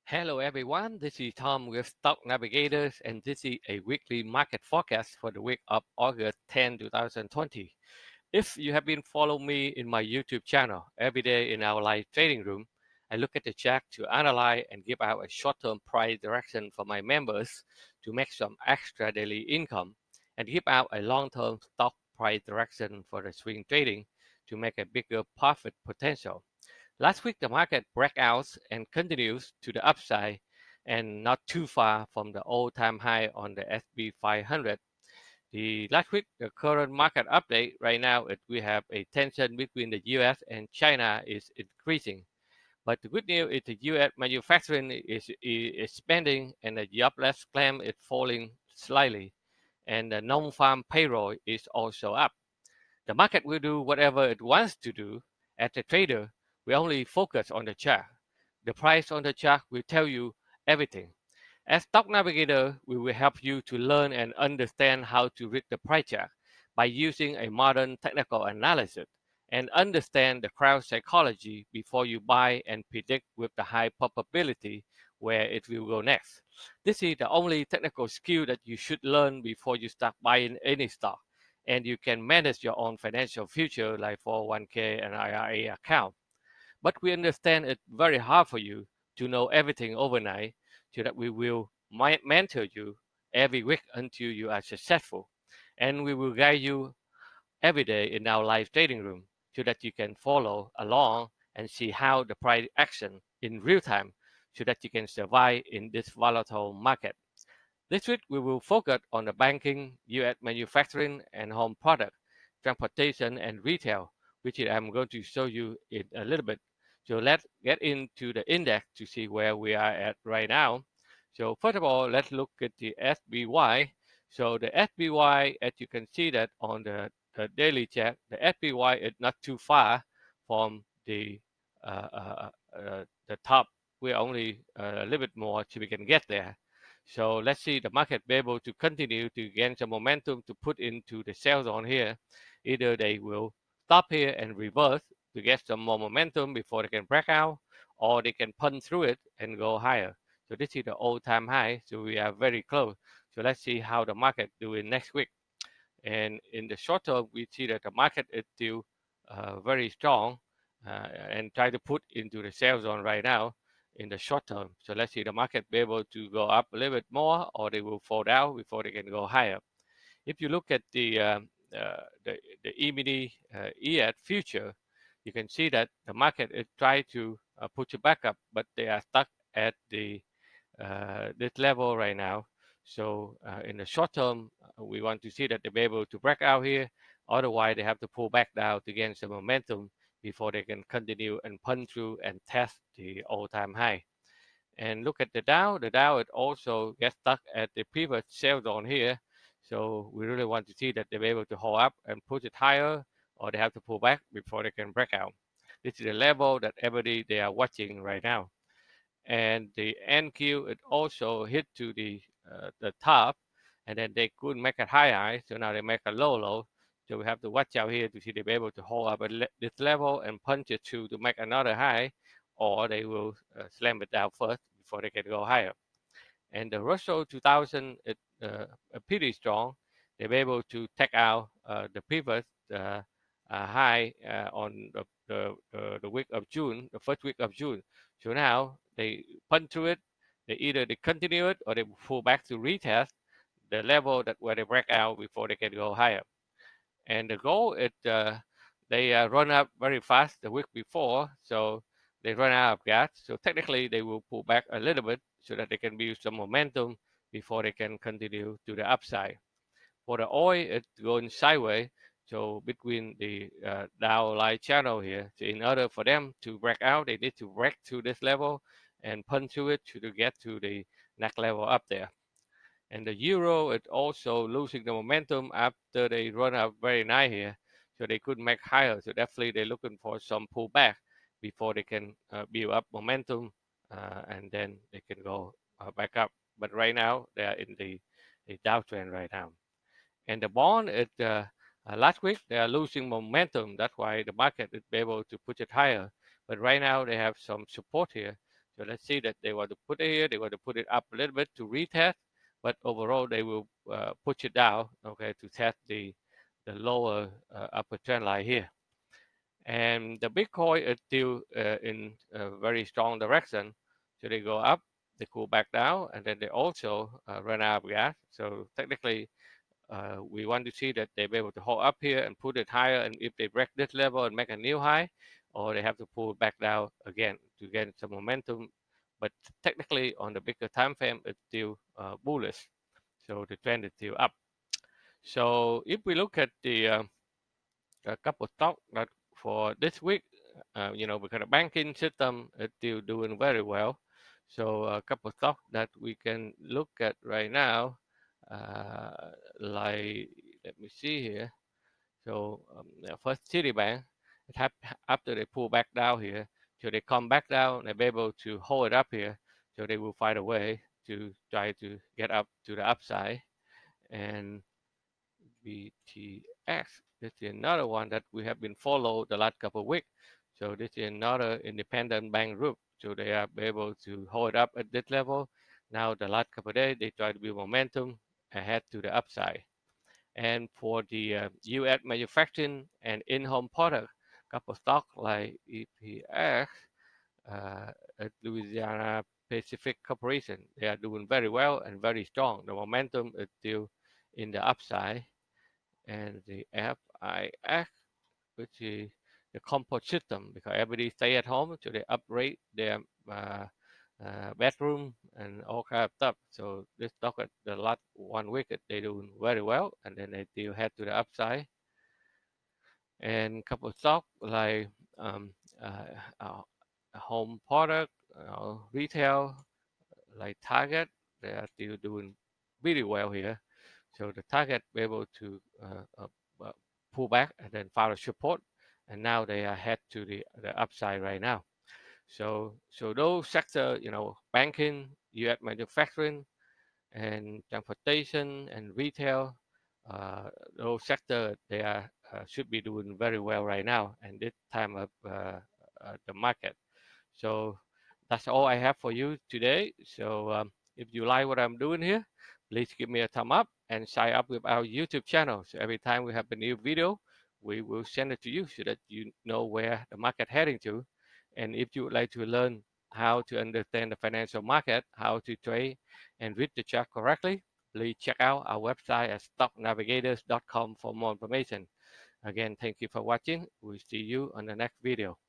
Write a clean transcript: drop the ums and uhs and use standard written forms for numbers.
Hello everyone, this is Tom with Stock Navigators and this is a weekly market forecast for the week of August 10, 2020. If you have been following me in my YouTube channel every day in our live trading room, I look at the chart to analyze and give out a short-term price direction for my members to make some extra daily income and give out a long-term stock price direction for the swing trading to make a bigger profit potential. Last week, the market breakouts and continues to the upside and not too far from the all-time high on the SB 500. The last week, the current market update right now, we have a tension between the US and China is increasing. But the good news is the US manufacturing is expanding and the jobless claim is falling slightly. And the non-farm payroll is also up. The market will do whatever it wants to do. As a trader, we only focus on the chart. The price on the chart will tell you everything. As Stock Navigator, we will help you to learn and understand how to read the price chart by using a modern technical analysis and understand the crowd psychology before you buy and predict with the high probability where it will go next. This is the only technical skill that you should learn before you start buying any stock, and you can manage your own financial future like 401k and IRA account. But we understand it's very hard for you to know everything overnight, so that we will mentor you every week until you are successful. And we will guide you every day in our live trading room so that you can follow along and see how the price action in real time so that you can survive in this volatile market. This week, we will focus on the banking, U.S. manufacturing and home product, transportation and retail, which I'm going to show you in a little bit. So let's get into the index to see where we are at right now. So first of all, let's look at the SBY. So the SBY, as you can see that on the daily chart, the SBY is not too far from the top. We're only a little bit more so we can get there. So let's see the market be able to continue to gain some momentum to put into the sell zone here. Either they will stop here and reverse to get some more momentum before they can break out, or they can punch through it and go higher. So this is the all-time high. So we are very close. So let's see how the market doing next week. And in the short term, we see that the market is still very strong and try to put into the sell zone right now in the short term. So let's see the market be able to go up a little bit more, or they will fall down before they can go higher. If you look at the EMD EAD future, you can see that the market is trying to push it back up, but they are stuck at this level right now. So in the short term, we want to see that they be able to break out here. Otherwise, they have to pull back down to gain some momentum before they can continue and punch through and test the all-time high. And look at the Dow. The Dow it also gets stuck at the previous sell zone here. So we really want to see that they be able to hold up and push it higher, or they have to pull back before they can break out. This is the level that everybody they are watching right now. And the NQ it also hit to the top, and then they couldn't make a high, so now they make a low. So we have to watch out here to see they be able to hold up at this level and punch it through to make another high, or they will slam it down first before they can go higher. And the Russell 2000 is pretty strong. They were able to take out the previous high on the week of June, the first week of June. So now they punch through it. They either they continue it or they pull back to retest the level that where they break out before they can go higher. And the goal is they run up very fast the week before, so they run out of gas. So technically, they will pull back a little bit so that they can build some momentum before they can continue to the upside. For the oil, it's going sideways. So between the downline channel here, so in order for them to break out, they need to break to this level and punch through it to get to the next level up there. And the euro is also losing the momentum after they run up very nice here, so they could make higher. So definitely they're looking for some pullback before they can build up momentum, and then they can go back up. But right now they are in the downtrend right now. And the bond is last week they are losing momentum. That's why the market is able to push it higher. But right now they have some support here. So let's see that they want to put it here. They want to put it up a little bit to retest, but overall they will push it down, okay, to test the lower upper trend line here. And the Bitcoin is still in a very strong direction. So they go up, they cool back down, and then they also run out of gas. So technically, we want to see that they be able to hold up here and put it higher. And if they break this level and make a new high, or they have to pull back down again to get some momentum. But technically, on the bigger time frame, it's still bullish. So the trend is still up. So if we look at the a couple of stocks that for this week, because the banking system is still doing very well. So a couple of stocks that we can look at right now, like let me see here. So first Citibank, after they pull back down here, so they come back down, they'll be able to hold it up here. So they will find a way to try to get up to the upside. And BTX. This is another one that we have been followed the last couple of weeks. So this is another independent bank group. So they are able to hold up at this level. Now the last couple of days they try to build momentum ahead to the upside. And for the U.S. manufacturing and in-home product, couple of stocks like EPX, uh, Louisiana Pacific Corporation, they are doing very well and very strong. The momentum is still in the upside. And the FIX, which is the comfort system, because everybody stay at home, so they upgrade their uh, bedroom and all kind of stuff. So this stock at the last 1 week, they doing very well, and then they still head to the upside. And a couple of stocks like um, uh, uh, home product, retail, like Target, they are still doing really well here. So the target be able to pull back and then follow support, and now they are head to the upside right now. So those sector, banking, U.S. manufacturing, and transportation and retail, uh, those sector they are should be doing very well right now and this time of the market. So that's all I have for you today. So if you like what I'm doing here, please give me a thumb up and sign up with our YouTube channel. So every time we have a new video, we will send it to you so that you know where the market heading to. And if you would like to learn how to understand the financial market, how to trade and read the chart correctly, please check out our website at stocknavigators.com for more information. Again, thank you for watching. We'll see you on the next video.